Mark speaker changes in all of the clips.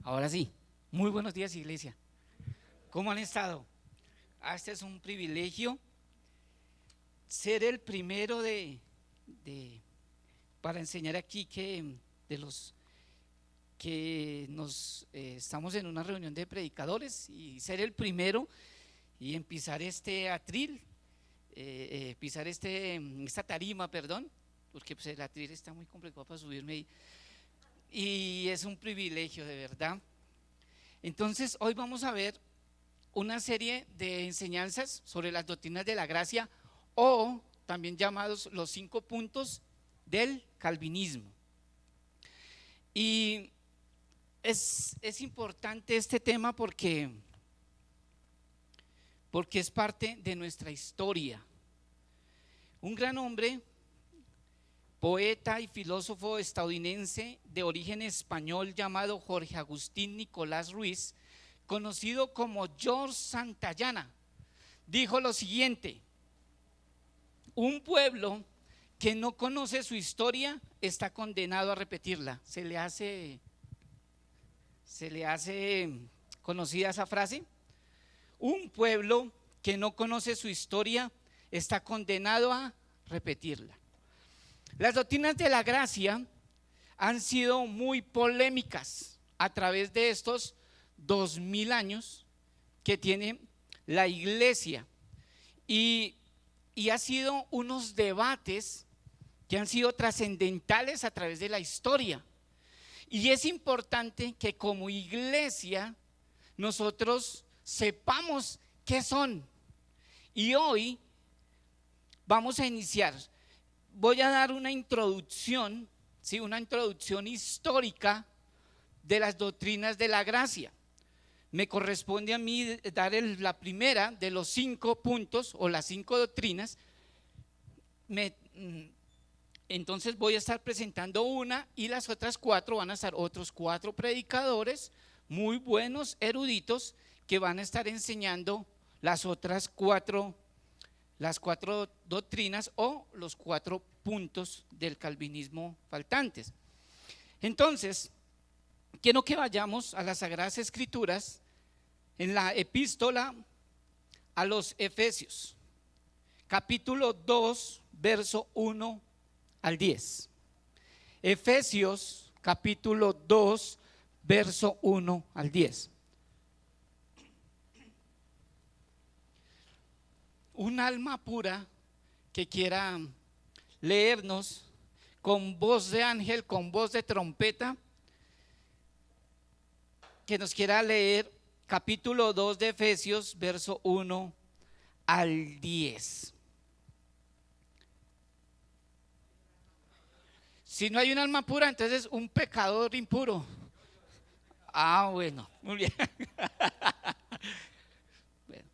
Speaker 1: Ahora sí, muy buenos días, iglesia. ¿Cómo han estado? Este es un privilegio ser el primero de- para enseñar aquí que de los que nos estamos en una reunión de predicadores y ser el primero y en pisar este atril, pisar esta tarima, perdón, porque pues, el atril está muy complicado para subirme ahí. Y es un privilegio de verdad. Entonces, hoy vamos a ver una serie de enseñanzas sobre las doctrinas de la gracia o también llamados los 5 puntos del calvinismo. Y es importante este tema porque es parte de nuestra historia. Un gran hombre, poeta y filósofo estadounidense de origen español llamado Jorge Agustín Nicolás Ruiz, conocido como George Santayana, dijo lo siguiente: un pueblo que no conoce su historia está condenado a repetirla. ¿Se le hace conocida esa frase? Un pueblo que no conoce su historia está condenado a repetirla. Las doctrinas de la gracia han sido muy polémicas a través de estos 2000 años que tiene la iglesia y ha sido unos debates que han sido trascendentales a través de la historia. Y es importante que como iglesia nosotros sepamos qué son. Y hoy vamos a iniciar. Voy a dar una introducción, ¿sí? Una introducción histórica de las doctrinas de la gracia. Me corresponde a mí dar la primera de los 5 puntos o las 5 doctrinas. Entonces voy a estar presentando una y las otras 4 van a estar otros 4 predicadores muy buenos, eruditos, que van a estar enseñando las otras 4 doctrinas o los 4 puntos del calvinismo faltantes. Entonces, quiero que vayamos a las Sagradas Escrituras en la epístola a los Efesios, capítulo 2, verso 1 al 10. Efesios, capítulo 2, verso 1 al 10. Un alma pura que quiera leernos con voz de ángel, con voz de trompeta, que nos quiera leer capítulo 2 de Efesios, verso 1 al 10. Si no hay un alma pura, entonces un pecador impuro. Ah, bueno, muy bien. Bueno.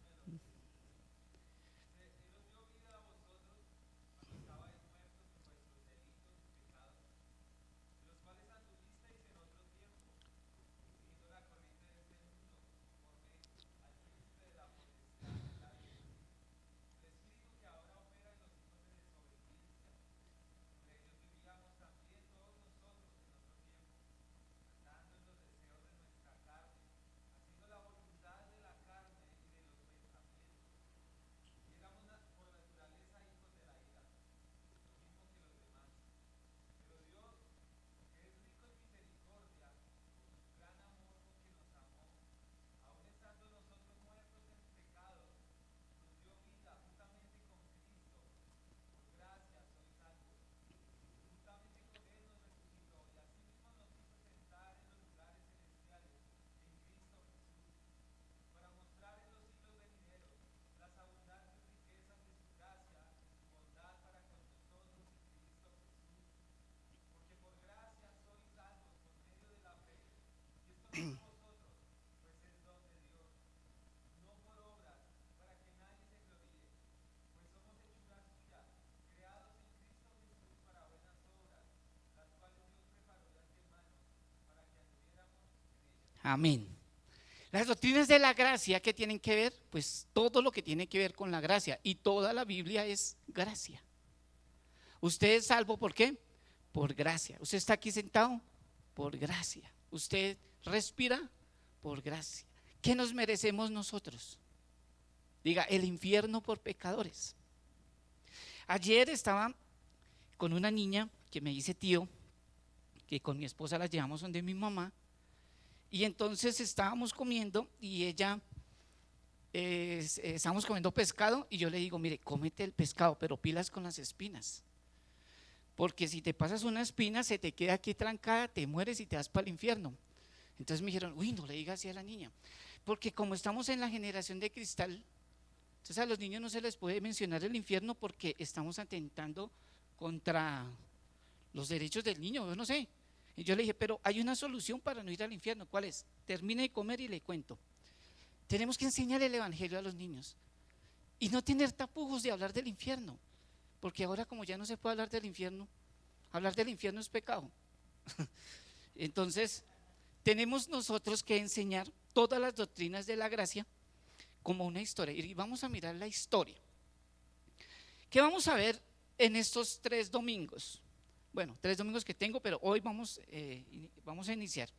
Speaker 1: Amén. Las doctrinas de la gracia, ¿qué tienen que ver? Pues todo lo que tiene que ver con la gracia, y toda la Biblia es gracia. Usted es salvo, ¿por qué? Por gracia. Usted está aquí sentado por gracia. Usted respira por gracia. ¿Qué nos merecemos nosotros? Diga, el infierno por pecadores. Ayer estaba con una niña que me dice tío, que con mi esposa la llevamos donde mi mamá, y entonces estábamos comiendo y ella, estábamos comiendo pescado y yo le digo, mire, cómete el pescado, pero pilas con las espinas, porque si te pasas una espina se te queda aquí trancada, te mueres y te vas para el infierno. Entonces me dijeron, uy, no le digas así a la niña, porque como estamos en la generación de cristal, entonces a los niños no se les puede mencionar el infierno porque estamos atentando contra los derechos del niño, yo no sé. Y yo le dije, pero hay una solución para no ir al infierno, ¿cuál es? Termine de comer y le cuento. Tenemos que enseñar el evangelio a los niños y no tener tapujos de hablar del infierno, porque ahora como ya no se puede hablar del infierno es pecado. Entonces tenemos nosotros que enseñar todas las doctrinas de la gracia como una historia, y vamos a mirar la historia. ¿Qué vamos a ver en estos 3 domingos? Bueno, 3 domingos que tengo, pero hoy vamos a iniciar.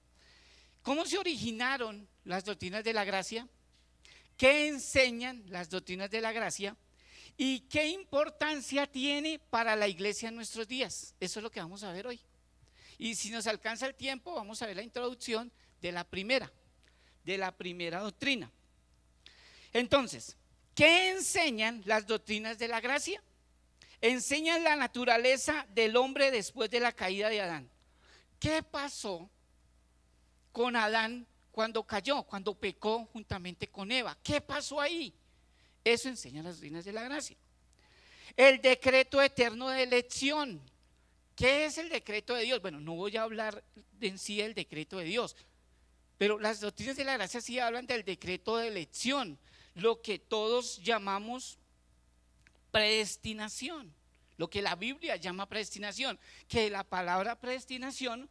Speaker 1: ¿Cómo se originaron las doctrinas de la gracia? ¿Qué enseñan las doctrinas de la gracia? ¿Y qué importancia tiene para la iglesia en nuestros días? Eso es lo que vamos a ver hoy. Y si nos alcanza el tiempo, vamos a ver la introducción de la primera doctrina. Entonces, ¿qué enseñan las doctrinas de la gracia? Enseñan la naturaleza del hombre después de la caída de Adán. ¿Qué pasó con Adán cuando cayó, cuando pecó juntamente con Eva? ¿Qué pasó ahí? Eso enseñan las doctrinas de la gracia. El decreto eterno de elección. ¿Qué es el decreto de Dios? Bueno, no voy a hablar en sí del decreto de Dios, pero las doctrinas de la gracia sí hablan del decreto de elección, lo que todos llamamos predestinación, lo que la Biblia llama predestinación, que la palabra predestinación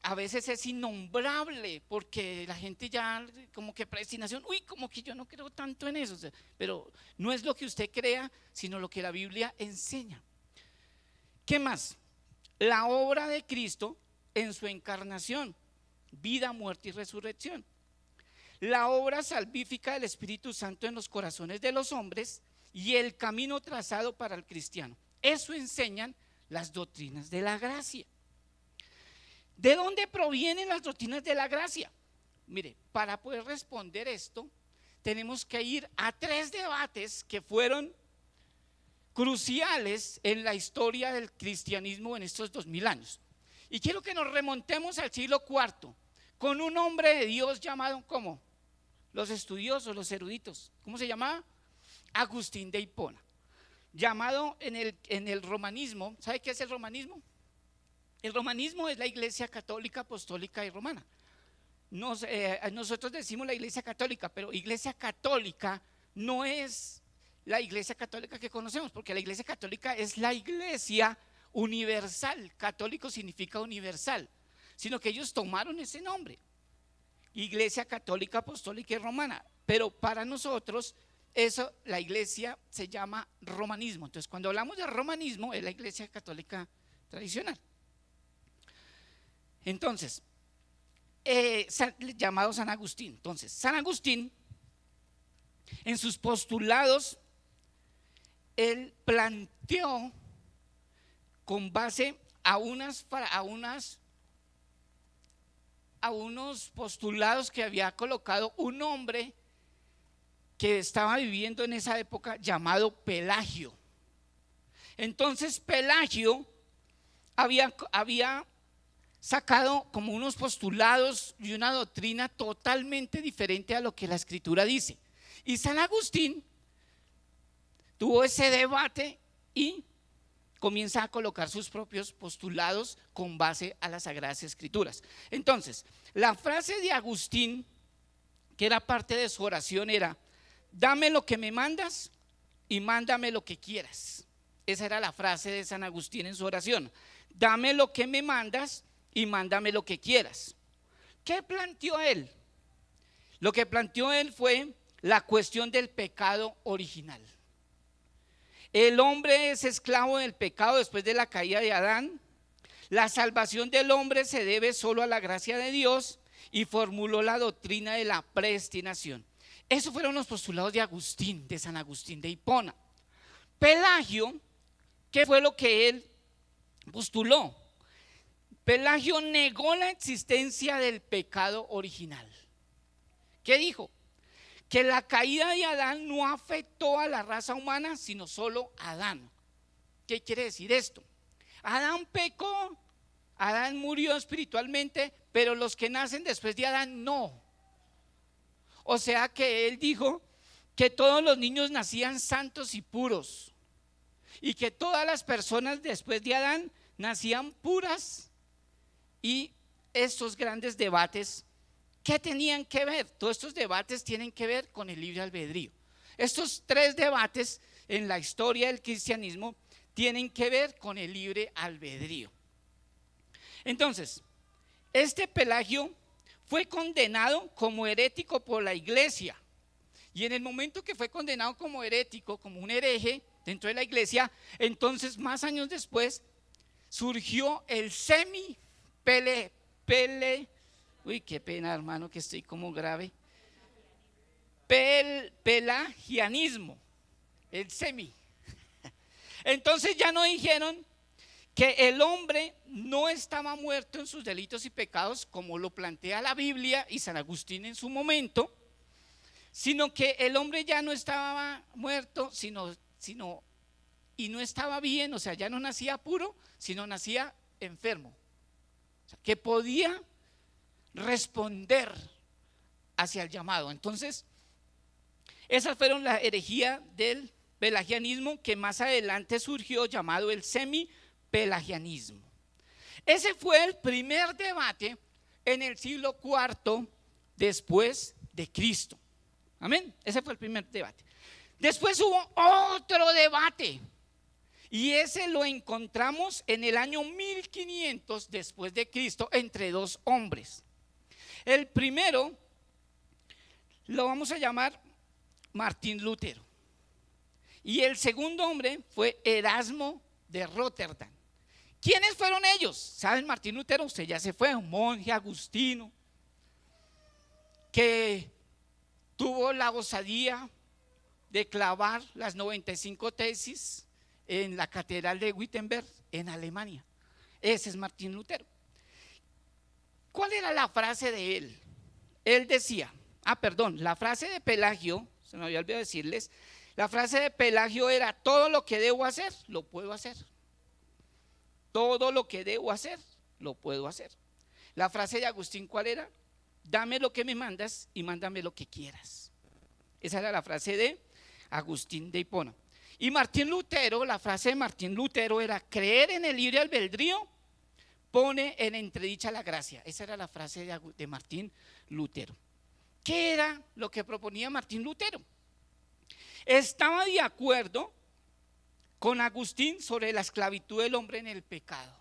Speaker 1: a veces es innombrable, porque la gente ya como que predestinación, uy, como que yo no creo tanto en eso, pero no es lo que usted crea, sino lo que la Biblia enseña. ¿Qué más? La obra de Cristo en su encarnación, vida, muerte y resurrección. La obra salvífica del Espíritu Santo en los corazones de los hombres y el camino trazado para el cristiano. Eso enseñan las doctrinas de la gracia. ¿De dónde provienen las doctrinas de la gracia? Mire, para poder responder esto, tenemos que ir a 3 debates que fueron cruciales en la historia del cristianismo en estos 2000 años. Y quiero que nos remontemos al siglo IV con un hombre de Dios llamado, ¿cómo? Los estudiosos, los eruditos, ¿cómo se llamaba? Agustín de Hipona, llamado en el romanismo. ¿Sabe qué es el romanismo? El romanismo es la iglesia católica, apostólica y romana. Nosotros decimos la iglesia católica, pero iglesia católica no es la iglesia católica que conocemos, porque la iglesia católica es la iglesia universal. Católico significa universal, sino que ellos tomaron ese nombre, iglesia católica, apostólica y romana, pero para nosotros eso, la iglesia se llama romanismo. Entonces cuando hablamos de romanismo es la iglesia católica tradicional. Entonces, llamado San Agustín. Entonces, San Agustín, en sus postulados, él planteó con base a unos postulados que había colocado un hombre que estaba viviendo en esa época llamado Pelagio. Entonces Pelagio había sacado como unos postulados y una doctrina totalmente diferente a lo que la Escritura dice. Y San Agustín tuvo ese debate y comienza a colocar sus propios postulados con base a las Sagradas Escrituras. Entonces, la frase de Agustín, que era parte de su oración, era: dame lo que me mandas y mándame lo que quieras. Esa era la frase de San Agustín en su oración: dame lo que me mandas y mándame lo que quieras. ¿Qué planteó él? Lo que planteó él fue la cuestión del pecado original. El hombre es esclavo del pecado después de la caída de Adán. La salvación del hombre se debe solo a la gracia de Dios y formuló la doctrina de la predestinación. Esos fueron los postulados de Agustín, de San Agustín de Hipona. Pelagio, ¿qué fue lo que él postuló? Pelagio negó la existencia del pecado original. ¿Qué dijo? Que la caída de Adán no afectó a la raza humana, sino solo a Adán. ¿Qué quiere decir esto? Adán pecó, Adán murió espiritualmente, pero los que nacen después de Adán no. O sea que él dijo que todos los niños nacían santos y puros, y que todas las personas después de Adán nacían puras. Y estos grandes debates, ¿qué tenían que ver? Todos estos debates tienen que ver con el libre albedrío. Estos tres debates en la historia del cristianismo tienen que ver con el libre albedrío. Entonces, este Pelagio fue condenado como herético por la iglesia. Y en el momento que fue condenado como herético, como un hereje dentro de la iglesia, entonces más años después surgió el uy, qué pena, hermano, que estoy como grave. Pelagianismo, el semi. Entonces ya no dijeron que el hombre no estaba muerto en sus delitos y pecados, como lo plantea la Biblia y San Agustín en su momento, sino que el hombre ya no estaba muerto, y no estaba bien, o sea, ya no nacía puro, sino nacía enfermo. O sea, que podía responder hacia el llamado. Entonces, esas fueron la herejía del pelagianismo, que más adelante surgió, llamado el semi-pelagianismo. Ese fue el primer debate en el siglo IV después de Cristo. Amén. Ese fue el primer debate. Después hubo otro debate, y ese lo encontramos en el año 1500 después de Cristo entre dos hombres. El primero lo vamos a llamar Martín Lutero, y el segundo hombre fue Erasmo de Rotterdam. ¿Quiénes fueron ellos? ¿Saben? Martín Lutero, usted ya se fue, un monje agustino que tuvo la osadía de clavar las 95 tesis en la catedral de Wittenberg en Alemania. Ese es Martín Lutero. ¿Cuál era la frase de él? Él decía, la frase de Pelagio, se me había olvidado decirles, la frase de Pelagio era: todo lo que debo hacer, lo puedo hacer. Todo lo que debo hacer, lo puedo hacer. La frase de Agustín, ¿cuál era? Dame lo que me mandas y mándame lo que quieras. Esa era la frase de Agustín de Hipona. Y Martín Lutero, la frase de Martín Lutero era: creer en el libre albedrío pone en entredicha la gracia. Esa era la frase de Martín Lutero. ¿Qué era lo que proponía Martín Lutero? Estaba de acuerdo con Agustín sobre la esclavitud del hombre en el pecado.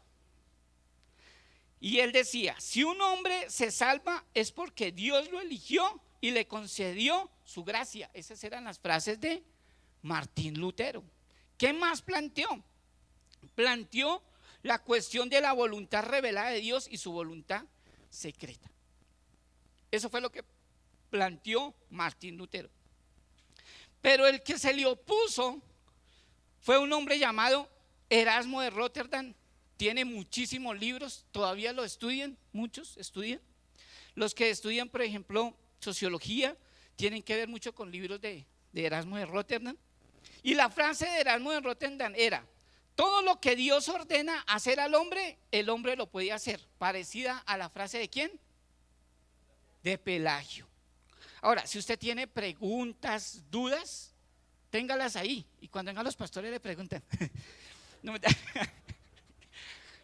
Speaker 1: Y él decía: si un hombre se salva es porque Dios lo eligió y le concedió su gracia. Esas eran las frases de Martín Lutero. ¿Qué más planteó? Planteó la cuestión de la voluntad revelada de Dios y su voluntad secreta. Eso fue lo que planteó Martín Lutero. Pero el que se le opuso fue un hombre llamado Erasmo de Rotterdam. Tiene muchísimos libros, todavía lo estudian, muchos estudian. Los que estudian, por ejemplo, sociología, tienen que ver mucho con libros de Erasmo de Rotterdam. Y la frase de Erasmo de Rotterdam era: todo lo que Dios ordena hacer al hombre, el hombre lo puede hacer. Parecida a la frase de ¿quién? De Pelagio. Ahora, si usted tiene preguntas, dudas, téngalas ahí, y cuando vengan los pastores le preguntan.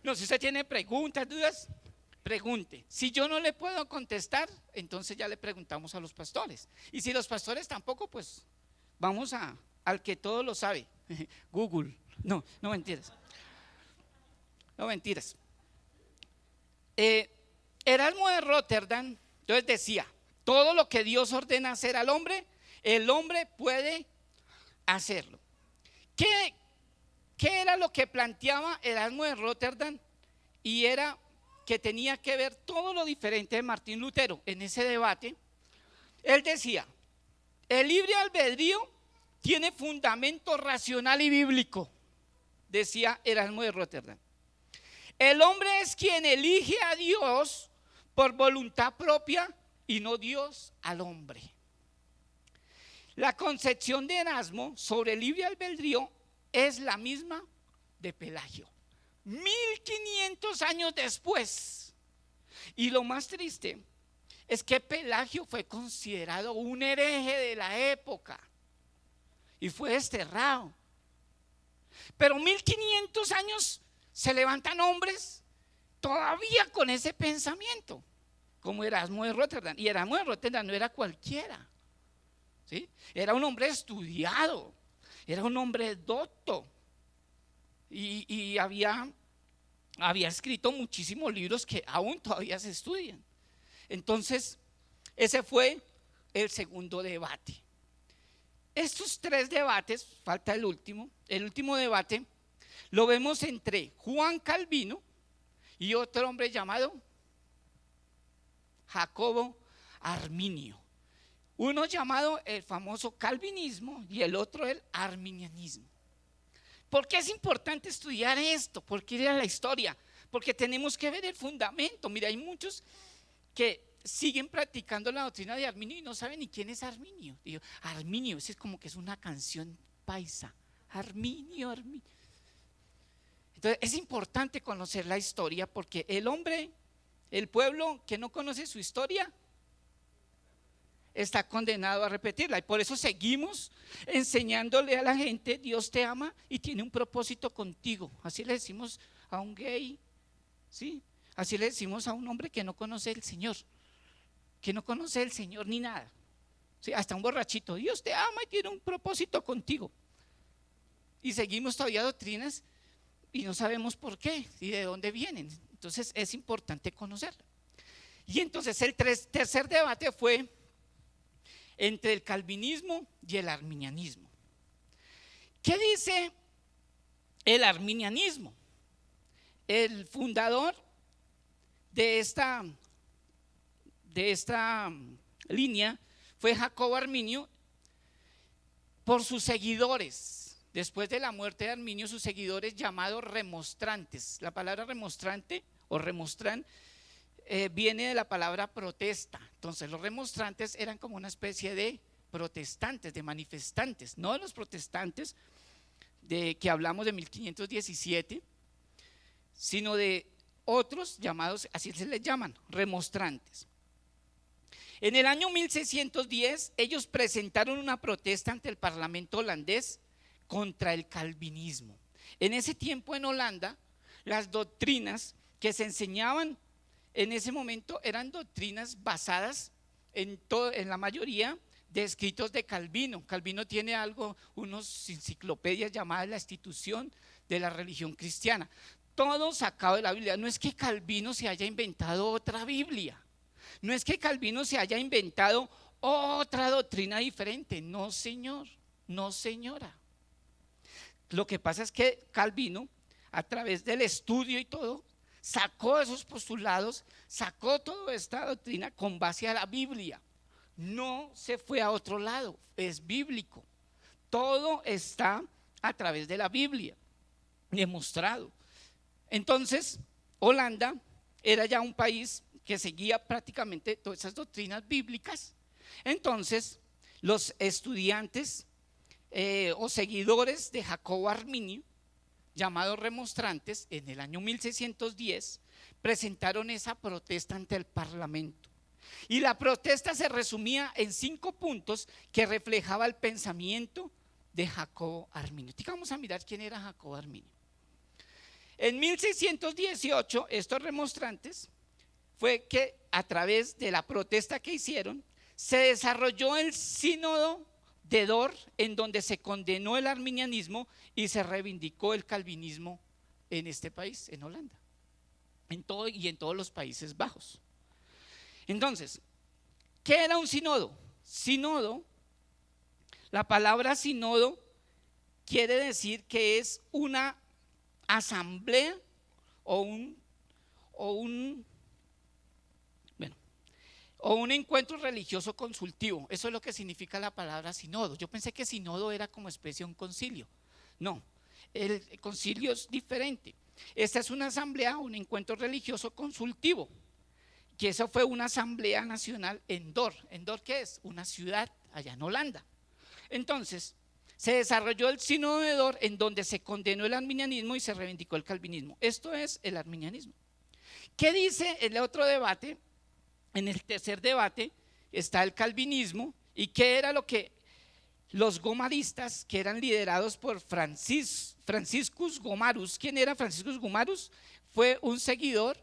Speaker 1: No, si usted tiene preguntas, dudas, pregunte. Si yo no le puedo contestar, entonces ya le preguntamos a los pastores. Y si los pastores tampoco, pues vamos al que todo lo sabe, Google. No mentiras. No mentiras. Erasmo de Rotterdam entonces decía: todo lo que Dios ordena hacer al hombre, el hombre puede hacerlo. ¿Qué era lo que planteaba Erasmo de Rotterdam? Y era que tenía que ver todo lo diferente de Martín Lutero en ese debate. Él decía, el libre albedrío tiene fundamento racional y bíblico, decía Erasmo de Rotterdam. El hombre es quien elige a Dios por voluntad propia y no Dios al hombre. La concepción de Erasmo sobre el libre albedrío es la misma de Pelagio, 1500 años después. Y lo más triste es que Pelagio fue considerado un hereje de la época y fue desterrado. Pero 1500 años se levantan hombres todavía con ese pensamiento, como Erasmo de Rotterdam. Y Erasmo de Rotterdam no era cualquiera, ¿sí? Era un hombre estudiado, era un hombre docto y había escrito muchísimos libros que aún todavía se estudian. Entonces, ese fue el segundo debate. Estos tres debates, falta el último debate, lo vemos entre Juan Calvino y otro hombre llamado Jacobo Arminio. Uno llamado el famoso calvinismo y el otro el arminianismo. ¿Por qué es importante estudiar esto? ¿Por qué ir a la historia? Porque tenemos que ver el fundamento. Mira, hay muchos que siguen practicando la doctrina de Arminio y no saben ni quién es Arminio. Digo, Arminio, ese es como que es una canción paisa. Arminio, Arminio. Entonces es importante conocer la historia porque el pueblo que no conoce su historia está condenado a repetirla. Y por eso seguimos enseñándole a la gente: Dios te ama y tiene un propósito contigo. Así le decimos a un gay, ¿sí? Así le decimos a un hombre que no conoce el Señor, que no conoce el Señor ni nada, ¿sí? Hasta un borrachito: Dios te ama y tiene un propósito contigo. Y seguimos todavía doctrinas y no sabemos por qué y de dónde vienen. Entonces es importante conocerlo. Y entonces el tercer debate fue entre el calvinismo y el arminianismo. ¿Qué dice el arminianismo? El fundador de esta línea fue Jacobo Arminio, por sus seguidores. Después de la muerte de Arminio, sus seguidores llamados remonstrantes. La palabra remonstrante o remonstrán viene de la palabra protesta. Entonces los remonstrantes eran como una especie de protestantes, de manifestantes, no de los protestantes de que hablamos de 1517, sino de otros llamados, así se les llaman, remonstrantes. En el año 1610 ellos presentaron una protesta ante el parlamento holandés contra el calvinismo. En ese tiempo en Holanda, las doctrinas que se enseñaban en ese momento eran doctrinas basadas en la mayoría de escritos de Calvino. Calvino tiene unos enciclopedias llamadas La Institución de la Religión Cristiana. Todo sacado de la Biblia. No es que Calvino se haya inventado otra Biblia. No es que Calvino se haya inventado otra doctrina diferente. No, señor. No, señora. Lo que pasa es que Calvino, a través del estudio y todo, sacó esos postulados, sacó toda esta doctrina con base a la Biblia. No se fue a otro lado, es bíblico. Todo está a través de la Biblia, demostrado. Entonces, Holanda era ya un país que seguía prácticamente todas esas doctrinas bíblicas. Entonces, los estudiantes o seguidores de Jacobo Arminio, llamados remonstrantes, en el año 1610 presentaron esa protesta ante el parlamento. Y la protesta se resumía en 5 puntos que reflejaba el pensamiento de Jacobo Arminio. Vamos a mirar quién era Jacobo Arminio. En 1618 estos remonstrantes fue que a través de la protesta que hicieron se desarrolló el sínodo de Dort, en donde se condenó el arminianismo y se reivindicó el calvinismo en este país, en Holanda, en todos los Países Bajos. Entonces, ¿qué era un sínodo? Sínodo, la palabra sínodo quiere decir que es una asamblea o o un, bueno, o un encuentro religioso consultivo. Eso es lo que significa la palabra sínodo. Yo pensé que sínodo era como especie de un concilio. No, el concilio es diferente. Esta es una asamblea, un encuentro religioso consultivo, que eso fue una asamblea nacional en Dor. ¿En Dor qué es? Una ciudad allá en Holanda. Entonces, se desarrolló el sínodo de Dor, en donde se condenó el arminianismo y se reivindicó el calvinismo. Esto es el arminianismo. ¿Qué dice el otro debate? En el tercer debate está el calvinismo. ¿Y qué era lo que los gomaristas, que eran liderados por Franciscus Gomarus? ¿Quién era Franciscus Gomarus? Fue un seguidor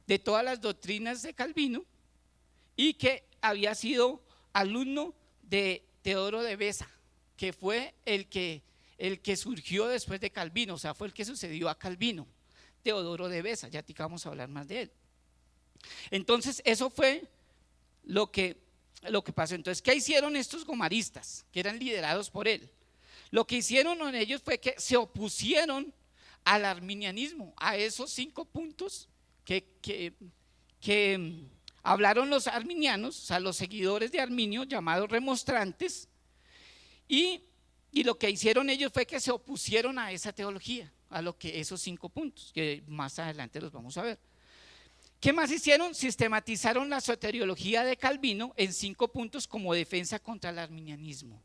Speaker 1: de todas las doctrinas de Calvino y que había sido alumno de Teodoro de Beza, que fue el que surgió después de Calvino, o sea, fue el que sucedió a Calvino, Teodoro de Beza. Ya vamos a hablar más de él. Entonces, eso fue lo que pasó. Entonces, ¿qué hicieron estos gomaristas, que eran liderados por él? Lo que hicieron en ellos fue que se opusieron al arminianismo, a esos 5 puntos que hablaron los arminianos, o sea, los seguidores de Arminio, llamados remonstrantes, y lo que hicieron ellos fue que se opusieron a esa teología, a lo que esos 5 puntos, que más adelante los vamos a ver. ¿Qué más hicieron? Sistematizaron la soteriología de Calvino en 5 puntos como defensa contra el arminianismo.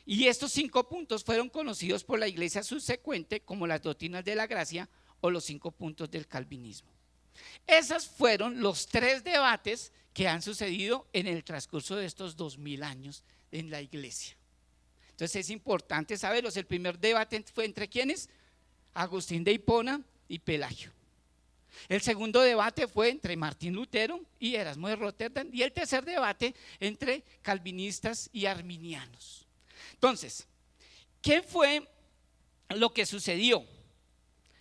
Speaker 1: Y estos 5 puntos fueron conocidos por la iglesia subsecuente como las doctrinas de la gracia o los 5 puntos del calvinismo. Esos fueron los 3 debates que han sucedido en el transcurso de estos 2000 años en la iglesia. Entonces es importante saberlos. El primer debate fue entre ¿quiénes? Agustín de Hipona y Pelagio. El segundo debate fue entre Martín Lutero y Erasmo de Rotterdam, y el tercer debate entre calvinistas y arminianos. Entonces, ¿qué fue lo que sucedió?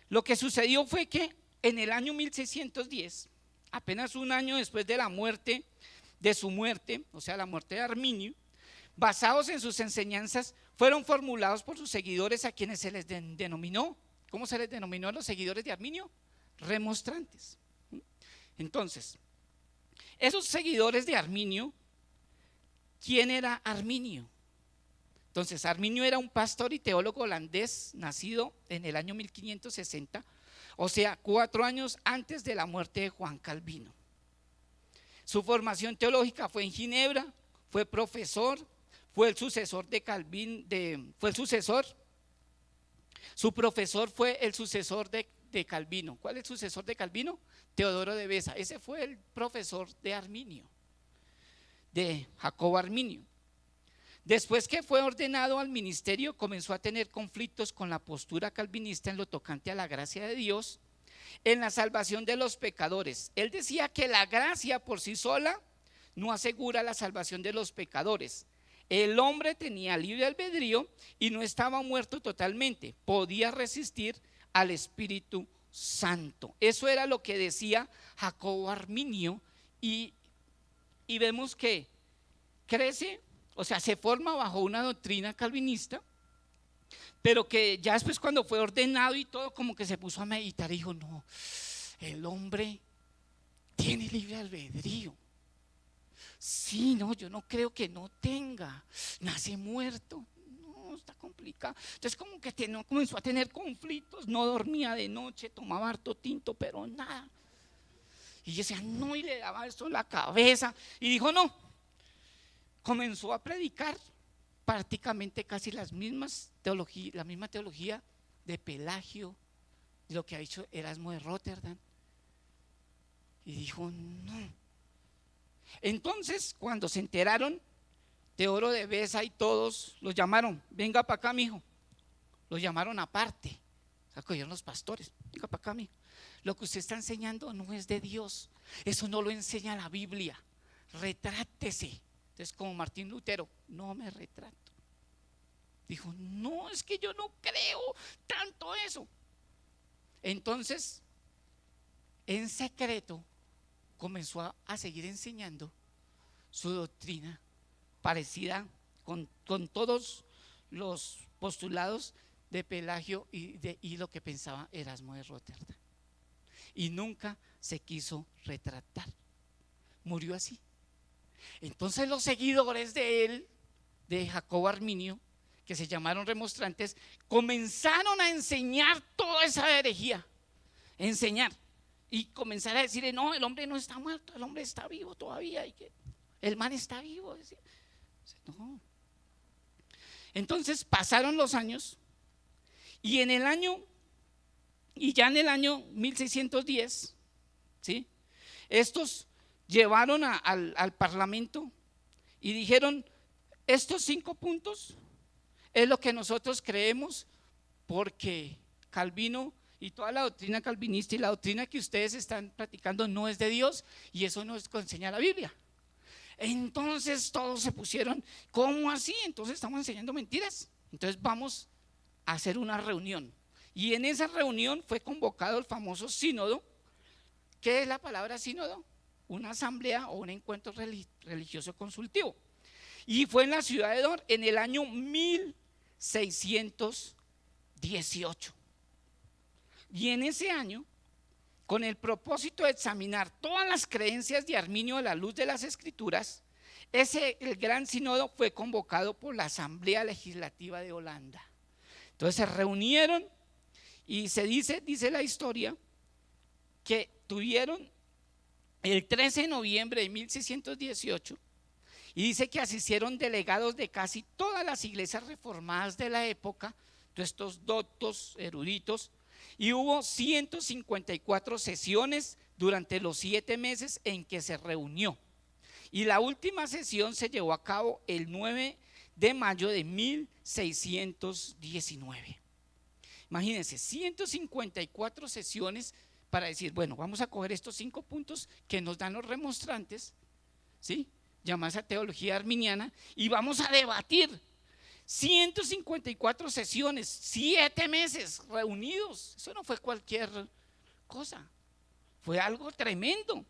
Speaker 1: Lo que sucedió fue que en el año 1610, apenas un año después de su muerte, o sea, la muerte de Arminio, basados en sus enseñanzas, fueron formulados por sus seguidores, a quienes se les denominó, ¿cómo se les denominó a los seguidores de Arminio? Remonstrantes. Entonces, esos seguidores de Arminio, ¿quién era Arminio? Entonces, Arminio era un pastor y teólogo holandés, nacido en el año 1560, o sea, 4 años antes de la muerte de Juan Calvino. Su formación teológica fue en Ginebra, fue profesor, fue el sucesor de Calvino, su profesor fue el sucesor de Calvino. ¿Cuál es el sucesor de Calvino? Teodoro de Beza. Ese fue el profesor de Arminio, de Jacobo Arminio. Después que fue ordenado al ministerio, comenzó a tener conflictos con la postura calvinista en lo tocante a la gracia de Dios en la salvación de los pecadores. Él decía que la gracia por sí sola no asegura la salvación de los pecadores. El hombre tenía libre albedrío y no estaba muerto totalmente, podía resistir al Espíritu Santo. Eso era lo que decía Jacobo Arminio, y vemos que crece, o sea, se forma bajo una doctrina calvinista, pero que ya después, cuando fue ordenado y todo, como que se puso a meditar y dijo: no, el hombre tiene libre albedrío. Sí, no, yo no creo que no tenga, nace muerto. No, está complicado. Entonces como que comenzó a tener conflictos, no dormía de noche, tomaba harto tinto, pero nada. Y yo decía: no, y le daba esto en la cabeza, y dijo: no. Comenzó a predicar prácticamente casi la misma teología de Pelagio, lo que ha dicho Erasmo de Rotterdam, y dijo: no. Entonces, cuando se enteraron, Teodoro de Beza y todos los llamaron: venga para acá, mijo. Los llamaron aparte, acogieron los pastores: venga para acá, mijo. Lo que usted está enseñando no es de Dios, eso no lo enseña la Biblia, retrátese. Entonces, como Martín Lutero: no me retrato. Dijo: no, es que yo no creo tanto eso. Entonces, en secreto, comenzó a seguir enseñando su doctrina, parecida con todos los postulados de Pelagio y lo que pensaba Erasmo de Rotterdam. y nunca se quiso retractar. Murió así. Entonces los seguidores de él, de Jacobo Arminio, que se llamaron remonstrantes, comenzaron a enseñar toda esa herejía, enseñar y comenzar a decir: no, el hombre no está muerto, el hombre está vivo todavía, y que el man está vivo. No. Entonces pasaron los años y ya en el año 1610, ¿sí?, estos llevaron al parlamento y dijeron: estos 5 puntos es lo que nosotros creemos, porque Calvino y toda la doctrina calvinista y la doctrina que ustedes están practicando no es de Dios, y eso no es lo que enseña la Biblia. Entonces todos se pusieron: ¿cómo así? Entonces estamos enseñando mentiras. Entonces vamos a hacer una reunión. Y en esa reunión fue convocado el famoso sínodo. ¿Qué es la palabra sínodo? Una asamblea o un encuentro religioso consultivo. Y fue en la ciudad de Dor en el año 1618. Y en ese año, con el propósito de examinar todas las creencias de Arminio a la luz de las Escrituras, el gran sínodo fue convocado por la Asamblea Legislativa de Holanda. Entonces se reunieron y dice la historia, que tuvieron el 13 de noviembre de 1618, y dice que asistieron delegados de casi todas las iglesias reformadas de la época, todos estos doctos, eruditos, y hubo 154 sesiones durante los 7 meses en que se reunió. Y la última sesión se llevó a cabo el 9 de mayo de 1619. Imagínense, 154 sesiones para decir: bueno, vamos a coger estos 5 puntos que nos dan los remonstrantes, ¿sí?, llamada teología arminiana, y vamos a debatir. 154 sesiones, 7 meses reunidos. Eso no fue cualquier cosa, fue algo tremendo.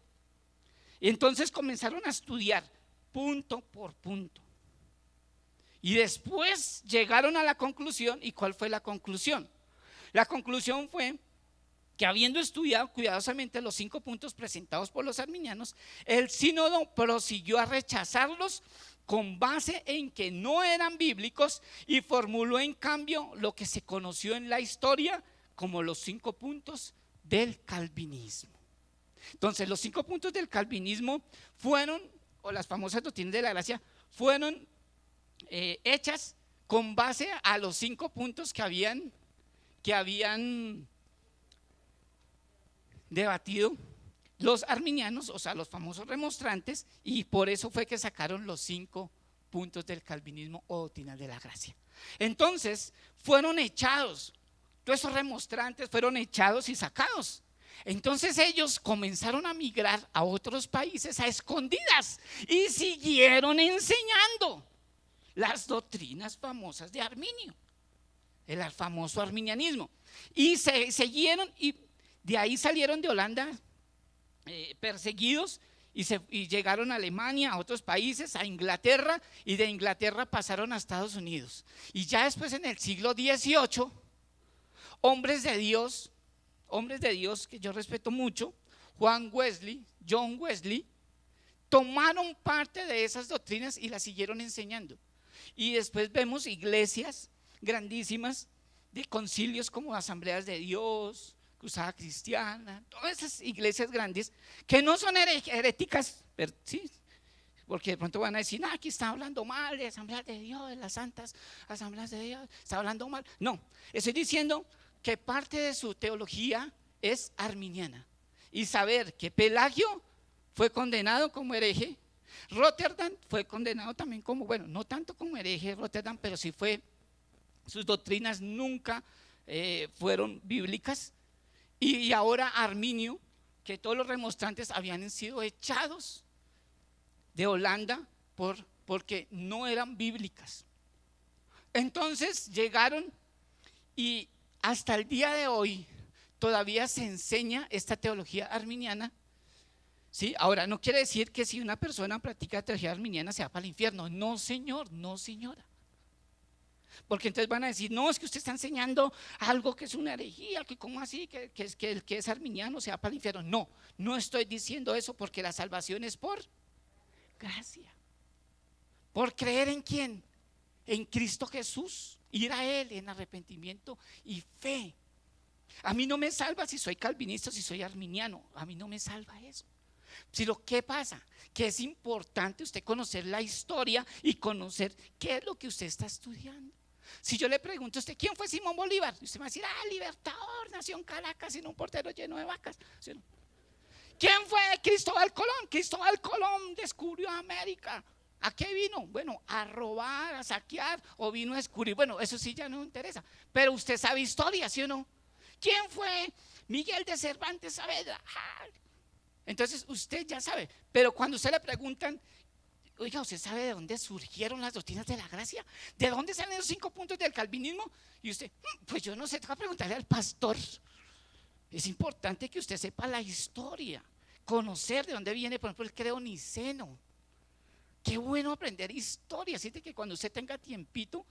Speaker 1: Y entonces comenzaron a estudiar punto por punto, y después llegaron a la conclusión. ¿Y cuál fue la conclusión? La conclusión fue que, habiendo estudiado cuidadosamente los 5 puntos presentados por los arminianos, el sínodo prosiguió a rechazarlos con base en que no eran bíblicos, y formuló en cambio lo que se conoció en la historia como los 5 puntos del calvinismo. Entonces los 5 puntos del calvinismo fueron, o las famosas doctrinas de la gracia, fueron hechas con base a los 5 puntos que habían debatido los arminianos, o sea, los famosos remonstrantes, y por eso fue que sacaron los 5 puntos del calvinismo o doctrina de la gracia. Entonces fueron echados, todos esos remonstrantes fueron echados y sacados. Entonces ellos comenzaron a migrar a otros países a escondidas y siguieron enseñando las doctrinas famosas de Arminio, el famoso arminianismo, y se siguieron, y de ahí salieron de Holanda perseguidos, y llegaron a Alemania, a otros países, a Inglaterra, y de Inglaterra pasaron a Estados Unidos. Y ya después, en el siglo XVIII, hombres de Dios que yo respeto mucho, John Wesley, tomaron parte de esas doctrinas y las siguieron enseñando. Y después vemos iglesias grandísimas de concilios como Asambleas de Dios, Cruzada Cristiana, todas esas iglesias grandes que no son heréticas, ¿sí?, porque de pronto van a decir: aquí está hablando mal de Asambleas de Dios, de las santas Asambleas de Dios, está hablando mal. No, estoy diciendo que parte de su teología es arminiana, y saber que Pelagio fue condenado como hereje, Rotterdam fue condenado también como, bueno, no tanto como hereje Rotterdam, pero sí sus doctrinas nunca fueron bíblicas. Y ahora Arminio, que todos los remonstrantes habían sido echados de Holanda porque no eran bíblicas. Entonces llegaron, y hasta el día de hoy todavía se enseña esta teología arminiana, ¿sí? Ahora, no quiere decir que si una persona practica teología arminiana se va para el infierno. No, señor, no, señora. Porque entonces van a decir, no, es que usted está enseñando algo que es una herejía, que cómo así, que el que es arminiano se va para el infierno. No, no estoy diciendo eso, porque la salvación es por gracia. ¿Por creer en quién? En Cristo Jesús, ir a Él en arrepentimiento y fe. A mí no me salva si soy calvinista, si soy arminiano, a mí no me salva eso. Si lo que pasa, que es importante usted conocer la historia y conocer qué es lo que usted está estudiando. Si yo le pregunto a usted, ¿quién fue Simón Bolívar? Usted me va a decir, libertador, nació en Caracas en un portero lleno de vacas. ¿Sí, no? ¿Quién fue Cristóbal Colón? Cristóbal Colón descubrió América. ¿A qué vino? Bueno, a robar, a saquear, o vino a descubrir. Bueno, eso sí ya no me interesa. Pero usted sabe historia, ¿sí o no? ¿Quién fue Miguel de Cervantes Saavedra? Entonces usted ya sabe. Pero cuando usted le preguntan, oiga, ¿usted sabe de dónde surgieron las doctrinas de la gracia? ¿De dónde salen los 5 puntos del calvinismo? Y usted, pues yo no sé, tengo que preguntarle al pastor. Es importante que usted sepa la historia, conocer de dónde viene, por ejemplo, el credo niceno. Qué bueno aprender historia. Siente que cuando usted tenga tiempito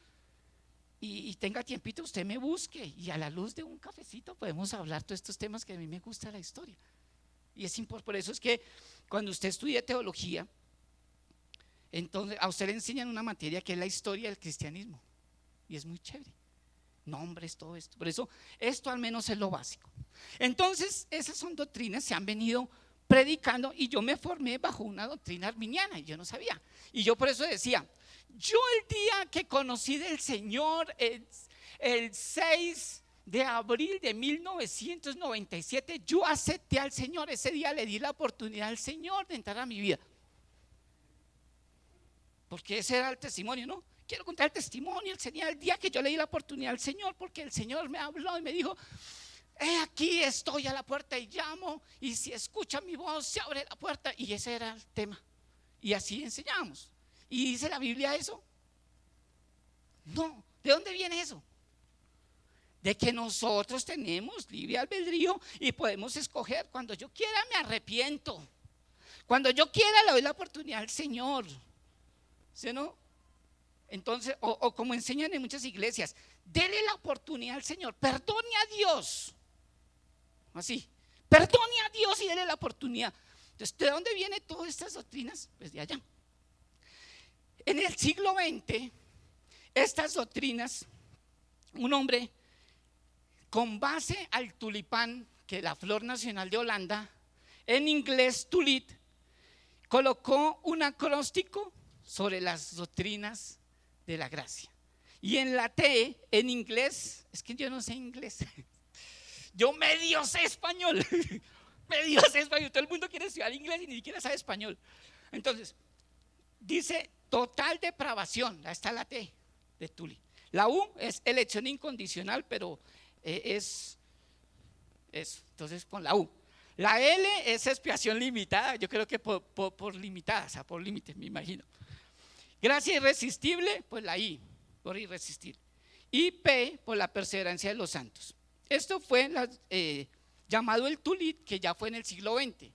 Speaker 1: y tenga tiempito, usted me busque y a la luz de un cafecito podemos hablar todos estos temas que a mí me gusta la historia. Y es importante, por eso es que cuando usted estudia teología, entonces a usted le enseñan una materia que es la historia del cristianismo. Y es muy chévere. Nombres, todo esto. Por eso, esto al menos es lo básico. Entonces, esas son doctrinas, se han venido predicando y yo me formé bajo una doctrina arminiana y yo no sabía. Y yo por eso decía, yo el día que conocí del Señor, el 6 de abril de 1997, yo acepté al Señor. Ese día le di la oportunidad al Señor de entrar a mi vida. Porque ese era el testimonio, ¿no? Quiero contar el testimonio. Sería el día que yo le di la oportunidad al Señor, porque el Señor me habló y me dijo, aquí estoy a la puerta y llamo, y si escucha mi voz se abre la puerta. Y ese era el tema. Y así enseñamos. ¿Y dice la Biblia eso? No. ¿De dónde viene eso? De que nosotros tenemos libre albedrío y podemos escoger. Cuando yo quiera me arrepiento, cuando yo quiera le doy la oportunidad al Señor. ¿Sí, no? Entonces, o como enseñan en muchas iglesias, dele la oportunidad al Señor, perdone a Dios. Así, perdone a Dios y dele la oportunidad. Entonces, ¿de dónde vienen todas estas doctrinas? Pues de allá. En el siglo XX, estas doctrinas, un hombre con base al tulipán, que es la flor nacional de Holanda, en inglés tulip, colocó un acróstico sobre las doctrinas de la gracia. Y en la T, en inglés, es que yo no sé inglés, yo medio sé español, todo el mundo quiere estudiar inglés y ni siquiera sabe español. Entonces, dice total depravación, ahí está la T de Tuli. La U es elección incondicional, pero es eso, entonces con la U. La L es expiación limitada, yo creo que por limitada, o sea, por límite, me imagino. Gracia irresistible, pues la I, por irresistible. Y P, por la perseverancia de los santos. Esto fue llamado el Tulit, que ya fue en el siglo XX,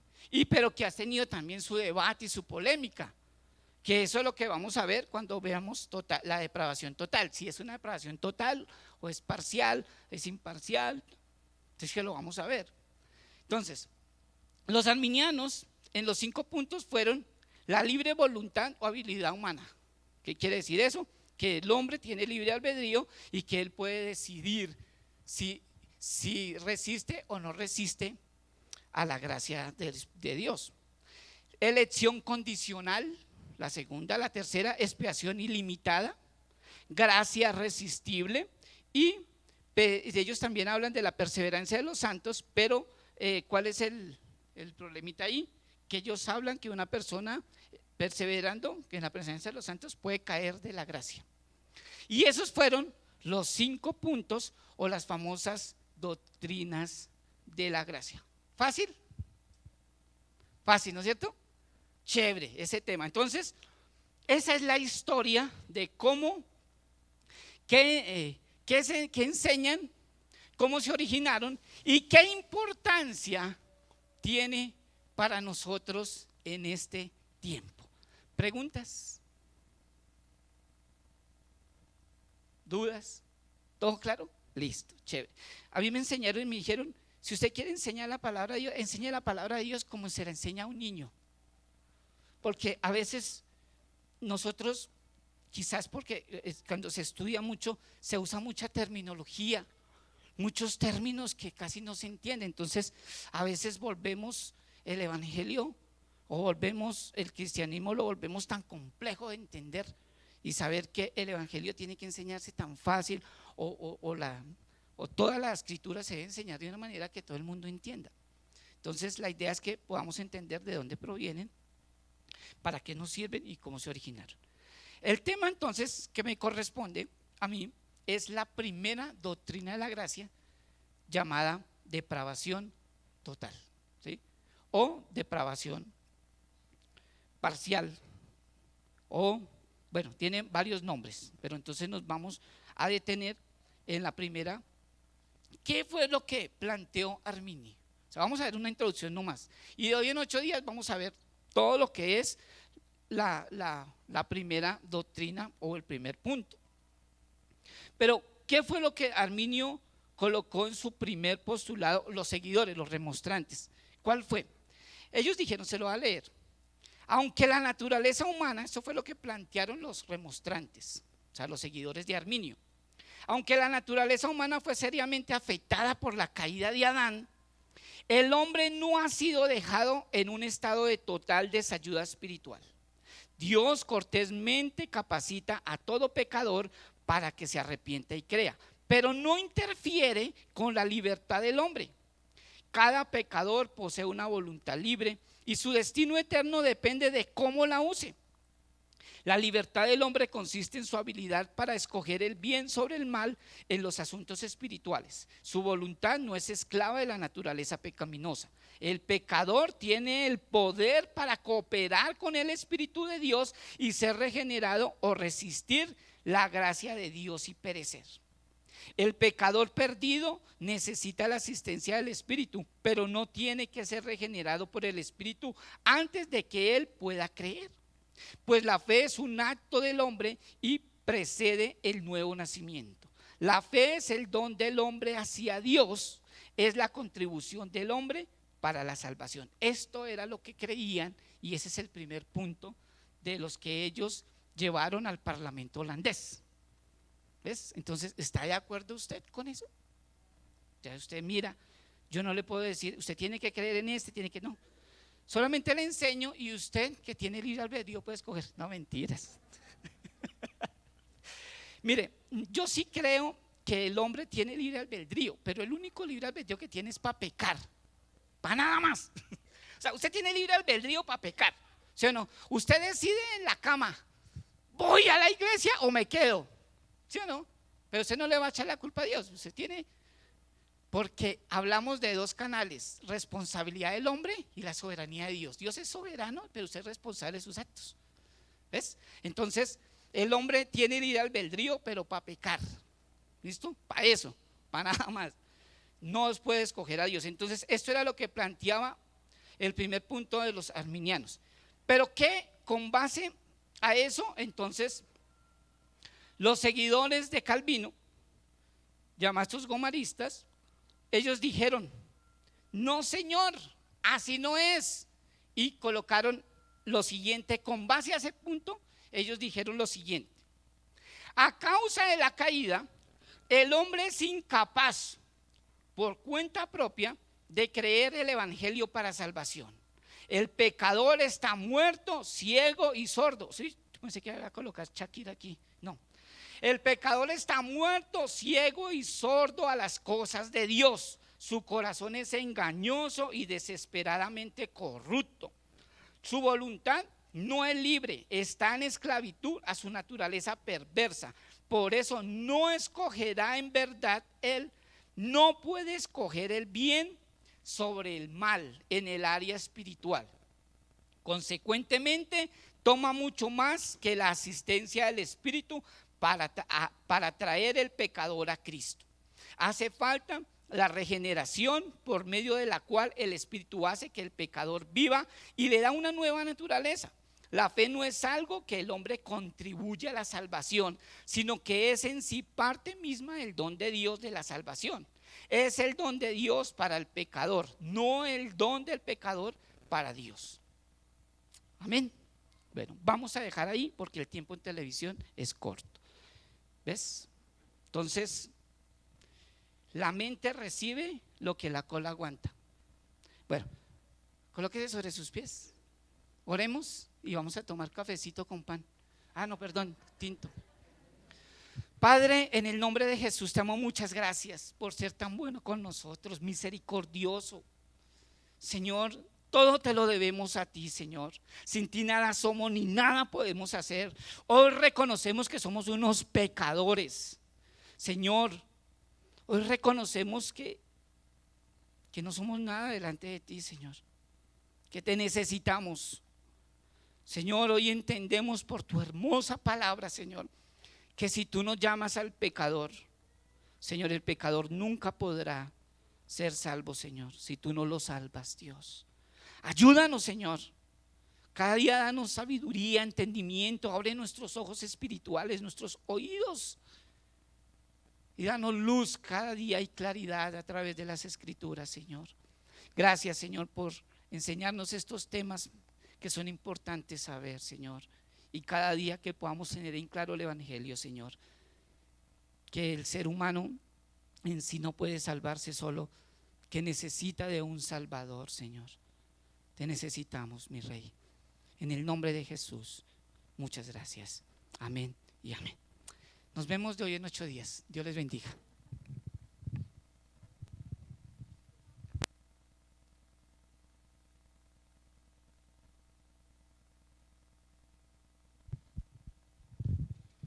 Speaker 1: pero que ha tenido también su debate y su polémica, que eso es lo que vamos a ver cuando veamos la depravación total, si es una depravación total o es parcial, es imparcial, entonces que lo vamos a ver. Entonces, los arminianos en los 5 puntos fueron la libre voluntad o habilidad humana. ¿Qué quiere decir eso? Que el hombre tiene libre albedrío y que él puede decidir si resiste o no resiste a la gracia de Dios. Elección condicional, la segunda. La tercera, expiación ilimitada, gracia resistible. Y ellos también hablan de la perseverancia de los santos, pero ¿cuál es el problemita ahí? Que ellos hablan que una persona perseverando, que en la presencia de los santos puede caer de la gracia. Y esos fueron los 5 puntos o las famosas doctrinas de la gracia. ¿Fácil? Fácil, ¿no es cierto? Chévere ese tema. Entonces, esa es la historia de cómo, qué enseñan, cómo se originaron y qué importancia tiene para nosotros en este tiempo. ¿Preguntas? ¿Dudas? ¿Todo claro? Listo, chévere. A mí me enseñaron y me dijeron, si usted quiere enseñar la palabra de Dios, enseñe la palabra de Dios como se la enseña a un niño. Porque a veces nosotros, quizás porque cuando se estudia mucho, se usa mucha terminología, muchos términos que casi no se entienden. Entonces, a veces volvemos el evangelio o volvemos el cristianismo, lo volvemos tan complejo de entender y saber que el evangelio tiene que enseñarse tan fácil o toda la escritura se debe enseñar de una manera que todo el mundo entienda. Entonces, la idea es que podamos entender de dónde provienen, para qué nos sirven y cómo se originaron. El tema entonces que me corresponde a mí es la primera doctrina de la gracia llamada depravación total, ¿sí? O depravación parcial, o bueno, tiene varios nombres, pero entonces nos vamos a detener en la primera. ¿Qué fue lo que planteó Arminio? O sea, vamos a ver una introducción nomás, y de hoy en 8 días vamos a ver todo lo que es la primera doctrina o el primer punto. Pero, ¿qué fue lo que Arminio colocó en su primer postulado? Los seguidores, los remonstrantes. ¿Cuál fue? Ellos dijeron, se lo voy a leer. Aunque la naturaleza humana, eso fue lo que plantearon los remonstrantes, o sea, los seguidores de Arminio. Aunque la naturaleza humana fue seriamente afectada por la caída de Adán, el hombre no ha sido dejado en un estado de total desayuda espiritual. Dios cortésmente capacita a todo pecador para que se arrepienta y crea, pero no interfiere con la libertad del hombre. Cada pecador posee una voluntad libre y su destino eterno depende de cómo la use. La libertad del hombre consiste en su habilidad para escoger el bien sobre el mal en los asuntos espirituales. Su voluntad no es esclava de la naturaleza pecaminosa. El pecador tiene el poder para cooperar con el Espíritu de Dios y ser regenerado o resistir la gracia de Dios y perecer. El pecador perdido necesita la asistencia del Espíritu, pero no tiene que ser regenerado por el Espíritu antes de que él pueda creer. Pues la fe es un acto del hombre y precede el nuevo nacimiento. La fe es el don del hombre hacia Dios, es la contribución del hombre para la salvación. Esto era lo que creían y ese es el primer punto de los que ellos llevaron al parlamento holandés. ¿Ves? Entonces, ¿está de acuerdo usted con eso? Ya usted mira, yo no le puedo decir, usted tiene que creer en este, tiene que no. Solamente le enseño y usted que tiene libre albedrío puede escoger. No, mentiras. Mire, yo sí creo que el hombre tiene libre albedrío, pero el único libre albedrío que tiene es para pecar, para nada más. O sea, usted tiene libre albedrío para pecar, ¿sí o no? Usted decide en la cama, ¿voy a la iglesia o me quedo? ¿Sí o no? Pero usted no le va a echar la culpa a Dios, usted tiene. Porque hablamos de dos canales, responsabilidad del hombre y la soberanía de Dios. Dios es soberano, pero usted es responsable de sus actos. ¿Ves? Entonces, el hombre tiene libre albedrío, pero para pecar. ¿Listo? Para eso, para nada más. No puede escoger a Dios. Entonces, esto era lo que planteaba el primer punto de los arminianos. Pero que con base a eso, entonces, los seguidores de Calvino, llamados gomaristas, ellos dijeron, no señor, así no es. Y colocaron lo siguiente, con base a ese punto, ellos dijeron lo siguiente: a causa de la caída, el hombre es incapaz por cuenta propia de creer el evangelio para salvación. El pecador está muerto, ciego y sordo. Sí, yo pensé que iba a colocar Shakira aquí, no. El pecador está muerto, ciego y sordo a las cosas de Dios. Su corazón es engañoso y desesperadamente corrupto. Su voluntad no es libre, está en esclavitud a su naturaleza perversa. Por eso no escogerá en verdad él, no puede escoger el bien sobre el mal en el área espiritual. Consecuentemente, toma mucho más que la asistencia del Espíritu para traer el pecador a Cristo. Hace falta la regeneración por medio de la cual el Espíritu hace que el pecador viva y le da una nueva naturaleza. La fe no es algo que el hombre contribuye a la salvación, sino que es en sí parte misma del don de Dios de la salvación. Es el don de Dios para el pecador, no el don del pecador para Dios. Amén. Bueno, vamos a dejar ahí porque el tiempo en televisión es corto. ¿Ves? Entonces, la mente recibe lo que la cola aguanta. Bueno, colóquese sobre sus pies. Oremos y vamos a tomar cafecito con pan. No, perdón, tinto. Padre, en el nombre de Jesús te amo, muchas gracias por ser tan bueno con nosotros, misericordioso. Señor, todo te lo debemos a ti, Señor. Sin ti nada somos ni nada podemos hacer. Hoy reconocemos que somos unos pecadores. Señor, hoy reconocemos que no somos nada delante de ti, Señor, que te necesitamos. Señor, hoy entendemos por tu hermosa palabra, Señor, que si tú nos llamas al pecador, Señor, el pecador nunca podrá ser salvo, Señor, si tú no lo salvas, Dios. Ayúdanos, Señor. Cada día danos sabiduría, entendimiento, abre nuestros ojos espirituales, nuestros oídos, y danos luz cada día y claridad a través de las Escrituras, Señor. Gracias, Señor, por enseñarnos estos temas que son importantes saber, Señor. Y cada día que podamos tener en claro el Evangelio, Señor, que el ser humano en sí no puede salvarse solo, que necesita de un Salvador, Señor. Te necesitamos, mi Rey. En el nombre de Jesús, muchas gracias. Amén y amén. Nos vemos de hoy en 8 días. Dios les bendiga.